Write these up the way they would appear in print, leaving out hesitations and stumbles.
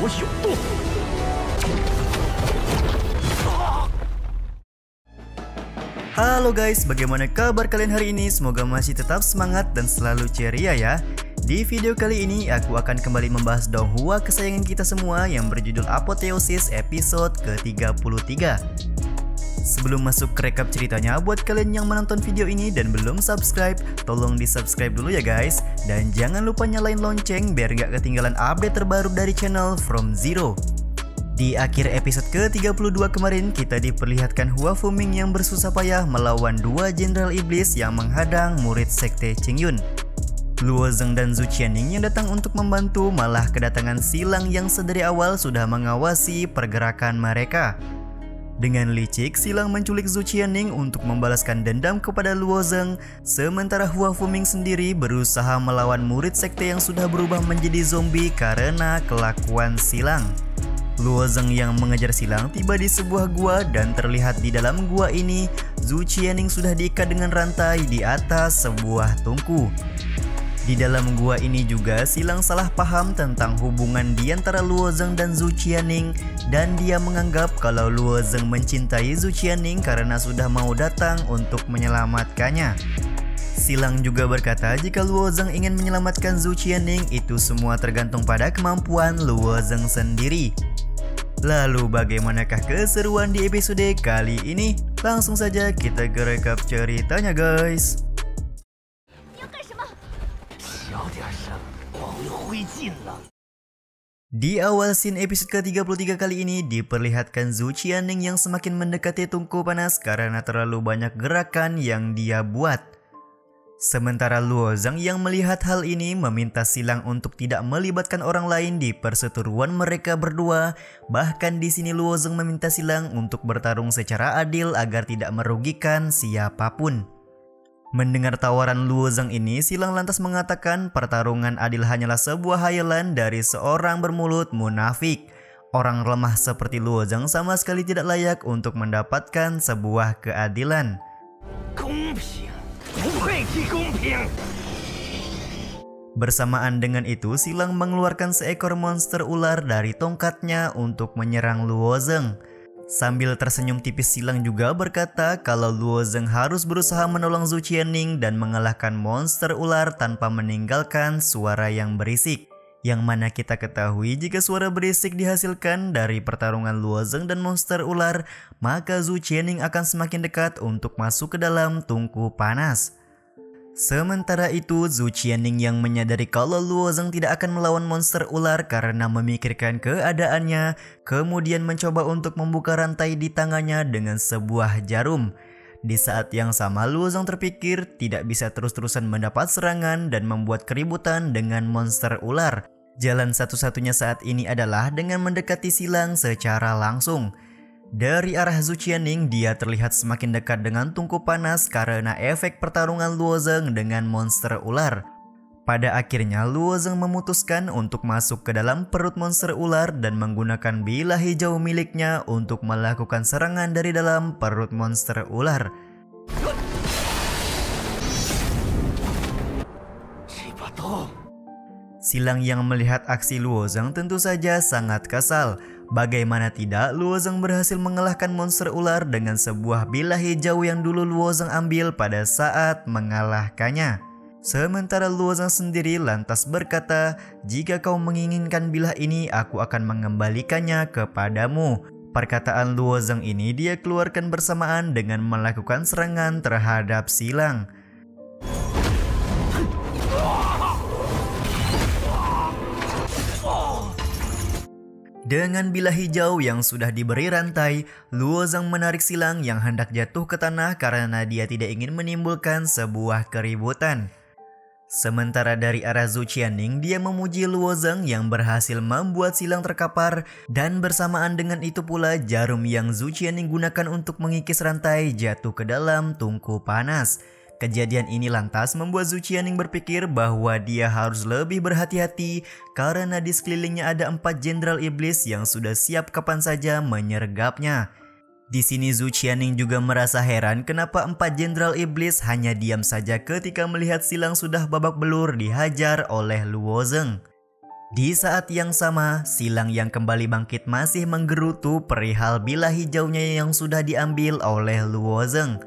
有动。Halo guys, bagaimana kabar kalian hari ini? Semoga masih tetap semangat dan selalu ceria ya. Di video kali ini aku akan kembali membahas Donghua kesayangan kita semua yang berjudul Apotheosis episode ke-33. Sebelum masuk ke rekap ceritanya, buat kalian yang menonton video ini dan belum subscribe, tolong di subscribe dulu ya guys. Dan jangan lupa nyalain lonceng biar gak ketinggalan update terbaru dari channel From Zero. Di akhir episode ke-32 kemarin, kita diperlihatkan Hua Fuming yang bersusah payah melawan dua jenderal iblis yang menghadang murid sekte Qingyun. Luo Zeng dan Zhu Qianning yang datang untuk membantu malah kedatangan Silang yang sedari awal sudah mengawasi pergerakan mereka. Dengan licik, Silang menculik Zhu Qianning untuk membalaskan dendam kepada Luo Zeng, sementara Hua Fuming sendiri berusaha melawan murid sekte yang sudah berubah menjadi zombie karena kelakuan Silang. Luo Zeng yang mengejar Silang tiba di sebuah gua dan terlihat di dalam gua ini Zhu Qianning sudah diikat dengan rantai di atas sebuah tungku. Di dalam gua ini juga Silang salah paham tentang hubungan di antara Luo Zeng dan Zhu Qianning dan dia menganggap kalau Luo Zeng mencintai Zhu Qianning karena sudah mau datang untuk menyelamatkannya. Silang juga berkata jika Luo Zeng ingin menyelamatkan Zhu Qianning itu semua tergantung pada kemampuan Luo Zeng sendiri. Lalu bagaimanakah keseruan di episode kali ini? Langsung saja kita ke rekap ceritanya guys. Di awal scene episode ke-33 kali ini diperlihatkan Zhu Qianning yang semakin mendekati tungku panas karena terlalu banyak gerakan yang dia buat. Sementara Luo Zeng yang melihat hal ini meminta Silang untuk tidak melibatkan orang lain di perseteruan mereka berdua. Bahkan di sini Luo Zeng meminta Silang untuk bertarung secara adil agar tidak merugikan siapapun. Mendengar tawaran Luo Zeng ini, Silang lantas mengatakan pertarungan adil hanyalah sebuah hayalan dari seorang bermulut munafik. Orang lemah seperti Luo Zeng sama sekali tidak layak untuk mendapatkan sebuah keadilan. Bersamaan dengan itu, Silang mengeluarkan seekor monster ular dari tongkatnya untuk menyerang Luo Zeng. Sambil tersenyum tipis, Silang juga berkata kalau Luo Zeng harus berusaha menolong Zhu Qianning dan mengalahkan monster ular tanpa meninggalkan suara yang berisik. Yang mana kita ketahui jika suara berisik dihasilkan dari pertarungan Luo Zeng dan monster ular, maka Zhu Qianning akan semakin dekat untuk masuk ke dalam tungku panas. Sementara itu, Zhu Qianning yang menyadari kalau Luo Zeng tidak akan melawan monster ular karena memikirkan keadaannya, kemudian mencoba untuk membuka rantai di tangannya dengan sebuah jarum. Di saat yang sama, Luo Zeng terpikir tidak bisa terus-terusan mendapat serangan dan membuat keributan dengan monster ular. Jalan satu-satunya saat ini adalah dengan mendekati Silang secara langsung. Dari arah Zhu Qianning, dia terlihat semakin dekat dengan tungku panas karena efek pertarungan Luo Zeng dengan monster ular. Pada akhirnya, Luo Zeng memutuskan untuk masuk ke dalam perut monster ular dan menggunakan bilah hijau miliknya untuk melakukan serangan dari dalam perut monster ular. Silang yang melihat aksi Luo Zeng tentu saja sangat kesal. Bagaimana tidak, Luo Zeng berhasil mengalahkan monster ular dengan sebuah bilah hijau yang dulu Luo Zeng ambil pada saat mengalahkannya. Sementara Luo Zeng sendiri lantas berkata, jika kau menginginkan bilah ini, aku akan mengembalikannya kepadamu. Perkataan Luo Zeng ini dia keluarkan bersamaan dengan melakukan serangan terhadap Silang. Dengan bilah hijau yang sudah diberi rantai, Luo Zeng menarik Silang yang hendak jatuh ke tanah karena dia tidak ingin menimbulkan sebuah keributan. Sementara dari arah Zhu Qianning, dia memuji Luo Zeng yang berhasil membuat Silang terkapar dan bersamaan dengan itu pula jarum yang Zhu Qianning gunakan untuk mengikis rantai jatuh ke dalam tungku panas. Kejadian ini lantas membuat Zhu Qianning berpikir bahwa dia harus lebih berhati-hati karena di sekelilingnya ada 4 jenderal iblis yang sudah siap kapan saja menyergapnya. Di sini Zhu Qianning juga merasa heran kenapa 4 jenderal iblis hanya diam saja ketika melihat Silang sudah babak belur dihajar oleh Luo Zeng. Di saat yang sama, silang yang kembali bangkit masih menggerutu perihal bila hijaunya yang sudah diambil oleh Luozeng.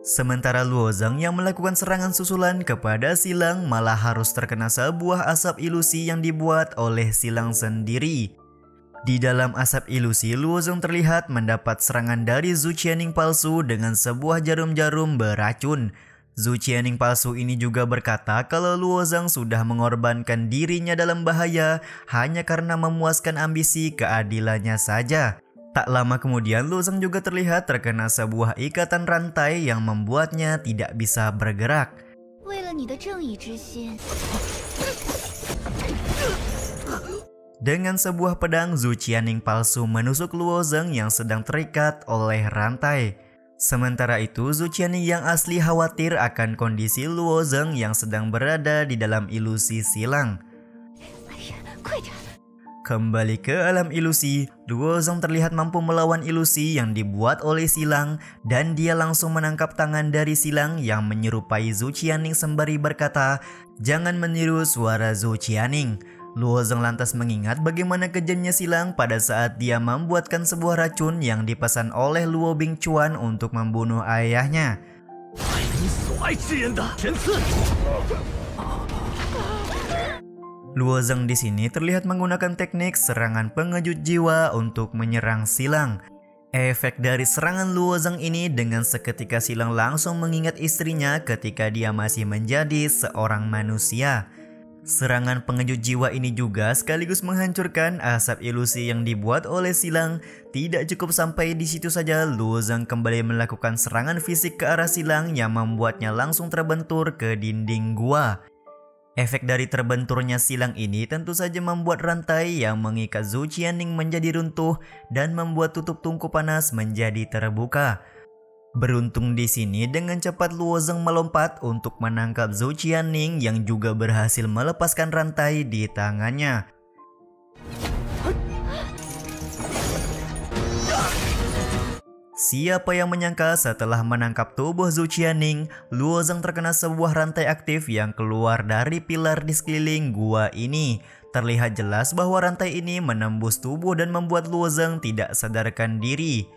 Sementara Luozeng yang melakukan serangan susulan kepada silang malah harus terkena sebuah asap ilusi yang dibuat oleh silang sendiri. Di dalam asap ilusi, Luozeng terlihat mendapat serangan dari Zhu Qianning palsu dengan sebuah jarum-jarum beracun. Zhu Qianning palsu ini juga berkata kalau Luozeng sudah mengorbankan dirinya dalam bahaya hanya karena memuaskan ambisi keadilannya saja. Tak lama kemudian Luozeng juga terlihat terkena sebuah ikatan rantai yang membuatnya tidak bisa bergerak. Dengan sebuah pedang, Zhu Qianning palsu menusuk Luozeng yang sedang terikat oleh rantai. Sementara itu, Zhu Qianning yang asli khawatir akan kondisi Luozeng yang sedang berada di dalam ilusi silang. Kembali ke alam ilusi, Luozeng terlihat mampu melawan ilusi yang dibuat oleh silang dan dia langsung menangkap tangan dari silang yang menyerupai Zhu Qianning sembari berkata, "Jangan meniru suara Zhu Qianning." Luozeng lantas mengingat bagaimana kejamnya silang pada saat dia membuatkan sebuah racun yang dipesan oleh Luo Bingchuan untuk membunuh ayahnya. Luozeng di sini terlihat menggunakan teknik serangan pengejut jiwa untuk menyerang silang. Efek dari serangan Luozeng ini dengan seketika silang langsung mengingat istrinya ketika dia masih menjadi seorang manusia. Serangan pengejut jiwa ini juga sekaligus menghancurkan asap ilusi yang dibuat oleh silang. Tidak cukup sampai di situ saja, Luozeng kembali melakukan serangan fisik ke arah silang yang membuatnya langsung terbentur ke dinding gua. Efek dari terbenturnya silang ini tentu saja membuat rantai yang mengikat Zhu Qianning menjadi runtuh dan membuat tutup tungku panas menjadi terbuka. Beruntung di sini dengan cepat Luozeng melompat untuk menangkap Zhu Qianning yang juga berhasil melepaskan rantai di tangannya. Siapa yang menyangka setelah menangkap tubuh Zhu Qianning, Luozeng terkena sebuah rantai aktif yang keluar dari pilar di sekeliling gua ini. Terlihat jelas bahwa rantai ini menembus tubuh dan membuat Luozeng tidak sadarkan diri.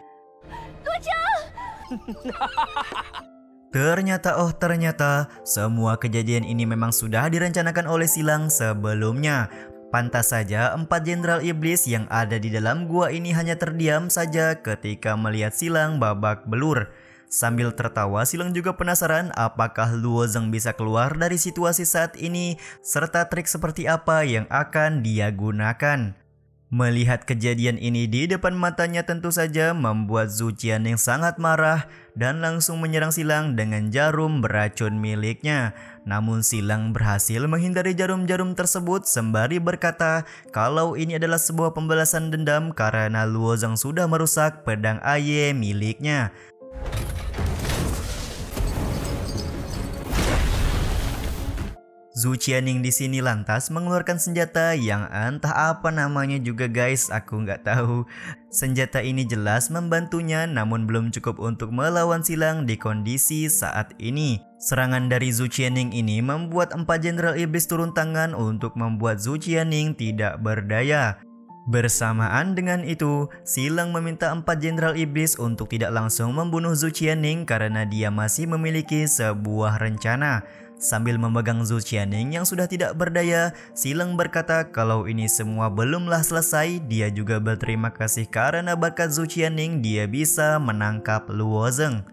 Ternyata semua kejadian ini memang sudah direncanakan oleh silang sebelumnya. Pantas saja 4 jenderal iblis yang ada di dalam gua ini hanya terdiam saja ketika melihat silang babak belur. Sambil tertawa, silang juga penasaran apakah Luozeng bisa keluar dari situasi saat ini serta trik seperti apa yang akan dia gunakan. Melihat kejadian ini di depan matanya tentu saja membuat Zhu Qianning sangat marah dan langsung menyerang silang dengan jarum beracun miliknya. Namun silang berhasil menghindari jarum-jarum tersebut sembari berkata kalau ini adalah sebuah pembalasan dendam karena Luozeng sudah merusak pedang Aye miliknya. Zhu Qianning di sini lantas mengeluarkan senjata yang entah apa namanya juga guys, aku nggak tahu. Senjata ini jelas membantunya namun belum cukup untuk melawan silang di kondisi saat ini. Serangan dari Zhu Qianning ini membuat 4 jenderal iblis turun tangan untuk membuat Zhu Qianning tidak berdaya. Bersamaan dengan itu, silang meminta 4 jenderal iblis untuk tidak langsung membunuh Zhu Qianning karena dia masih memiliki sebuah rencana. Sambil memegang Zhu Qianning yang sudah tidak berdaya, silang berkata kalau ini semua belumlah selesai. Dia juga berterima kasih karena berkat Zhu Qianning dia bisa menangkap Luozeng.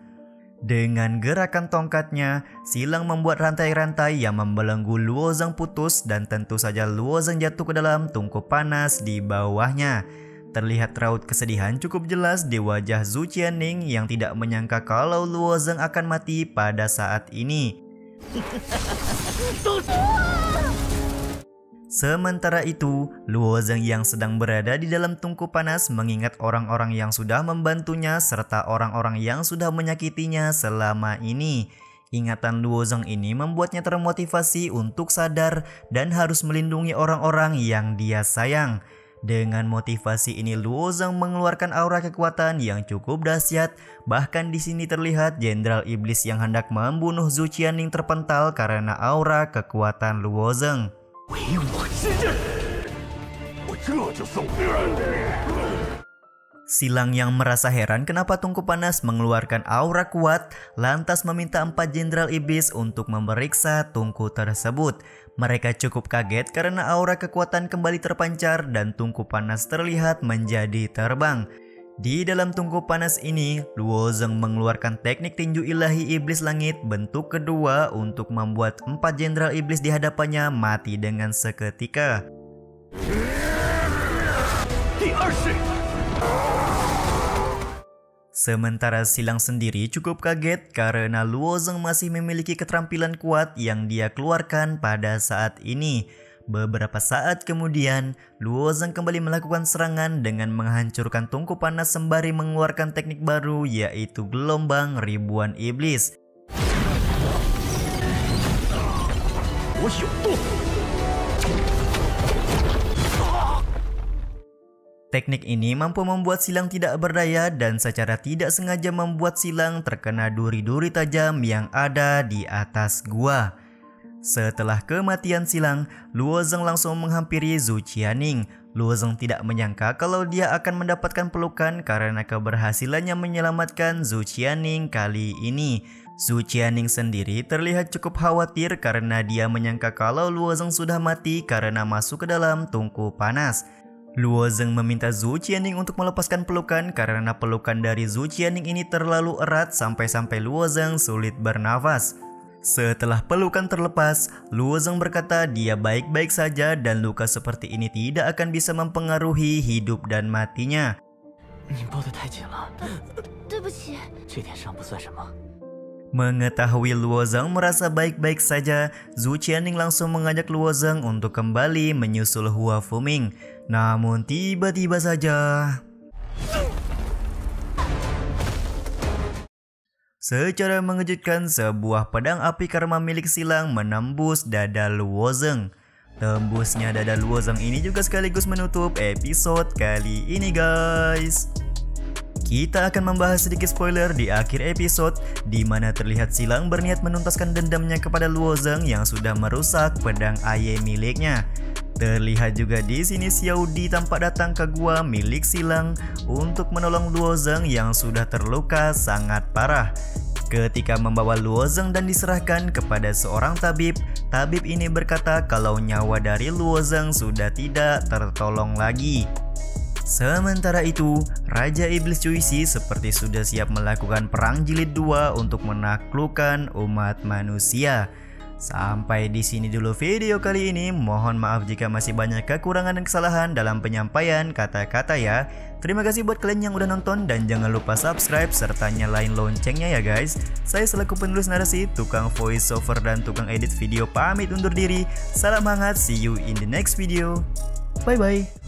Dengan gerakan tongkatnya, silang membuat rantai-rantai yang membelenggu Luozeng putus dan tentu saja Luozeng jatuh ke dalam tungku panas di bawahnya. Terlihat raut kesedihan cukup jelas di wajah Zhu Qianning yang tidak menyangka kalau Luozeng akan mati pada saat ini. Sementara itu, Luozeng yang sedang berada di dalam tungku panas mengingat orang-orang yang sudah membantunya serta orang-orang yang sudah menyakitinya selama ini. Ingatan Luozeng ini membuatnya termotivasi untuk sadar dan harus melindungi orang-orang yang dia sayang. Dengan motivasi ini Luozeng mengeluarkan aura kekuatan yang cukup dahsyat. Bahkan di sini terlihat jenderal iblis yang hendak membunuh Zhu Qianning terpental karena aura kekuatan Luozeng. Silang yang merasa heran kenapa Tungku Panas mengeluarkan aura kuat, lantas meminta 4 Jenderal Iblis untuk memeriksa tungku tersebut. Mereka cukup kaget karena aura kekuatan kembali terpancar dan Tungku Panas terlihat menjadi terbang. Di dalam Tungku Panas ini, Luo Zeng mengeluarkan teknik tinju ilahi iblis langit bentuk kedua untuk membuat 4 Jenderal Iblis di hadapannya mati dengan seketika. Sementara Silang sendiri cukup kaget karena Luo Zeng masih memiliki keterampilan kuat yang dia keluarkan pada saat ini. Beberapa saat kemudian, Luo Zeng kembali melakukan serangan dengan menghancurkan Tungku Panas sembari mengeluarkan teknik baru yaitu gelombang ribuan iblis. Teknik ini mampu membuat Silang tidak berdaya dan secara tidak sengaja membuat Silang terkena duri-duri tajam yang ada di atas gua. Setelah kematian Silang, Luo Zeng langsung menghampiri Zhu Qianing. Luo Zeng tidak menyangka kalau dia akan mendapatkan pelukan karena keberhasilannya menyelamatkan Zhu Qianing kali ini. Zhu Qianing sendiri terlihat cukup khawatir karena dia menyangka kalau Luo Zeng sudah mati karena masuk ke dalam Tungku Panas. Luo Zeng meminta Zhu Qianing untuk melepaskan pelukan karena pelukan dari Zhu Qianing ini terlalu erat sampai-sampai Luo Zeng sulit bernafas. Setelah pelukan terlepas, Luo Zeng berkata dia baik-baik saja dan luka seperti ini tidak akan bisa mempengaruhi hidup dan matinya. Mengetahui Luo Zeng merasa baik-baik saja, Zhu Qianing langsung mengajak Luo Zeng untuk kembali menyusul Hua Fuming. Namun tiba-tiba saja secara mengejutkan, sebuah pedang api karma milik Silang menembus dada Luo Zeng. Tembusnya dada Luo Zeng ini juga sekaligus menutup episode kali ini, guys. Kita akan membahas sedikit spoiler di akhir episode, di mana terlihat Silang berniat menuntaskan dendamnya kepada Luo Zeng yang sudah merusak pedang Aye miliknya. Terlihat juga di sini Xiao Di tampak datang ke gua milik Silang untuk menolong Luo Zeng yang sudah terluka sangat parah. Ketika membawa Luo Zeng dan diserahkan kepada seorang tabib, tabib ini berkata kalau nyawa dari Luo Zeng sudah tidak tertolong lagi. Sementara itu, Raja Iblis Chuixi seperti sudah siap melakukan perang jilid 2 untuk menaklukkan umat manusia. Sampai di sini dulu video kali ini. Mohon maaf jika masih banyak kekurangan dan kesalahan dalam penyampaian kata-kata ya. Terima kasih buat kalian yang udah nonton dan jangan lupa subscribe serta nyalain loncengnya ya guys. Saya selaku penulis narasi, tukang voice over dan tukang edit video pamit undur diri. Salam hangat, see you in the next video. Bye bye.